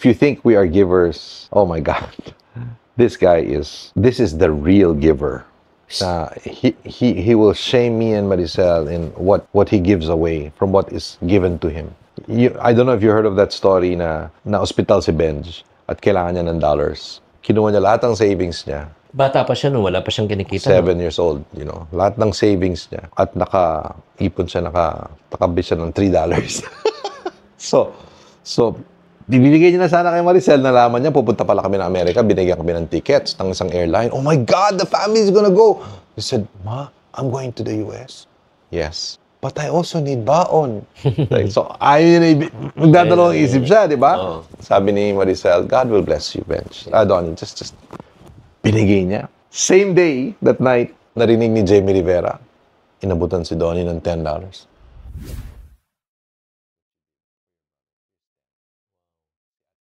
If you think we are givers, oh my God. This is the real giver. He will shame me and Maricel in what he gives away from what is given to him. I don't know if you heard of that story na hospital si Benj at kailangan niya ng dollars. Kinuha niya lahat ng savings niya. Bata pa siya, no? Wala pa siyang kinikita. 7 years old, lahat ng savings niya. At nakaipon siya, nakabit siya ng $3. So, bibigay niya na sana kay Maricel, nalaman niya, pupunta pala kami ng Amerika, binigyan kami ng tickets ng isang airline. Oh my God, the family is gonna go! He said, Ma, I'm going to the US. Yes. But I also need baon. Right? So, magdadalawang isip siya, di ba? Sabi ni Maricel, God will bless you, Benj. Donnie, just binigay niya. Same day, that night, narinig ni Jamie Rivera, inabutan si Donnie ng $10.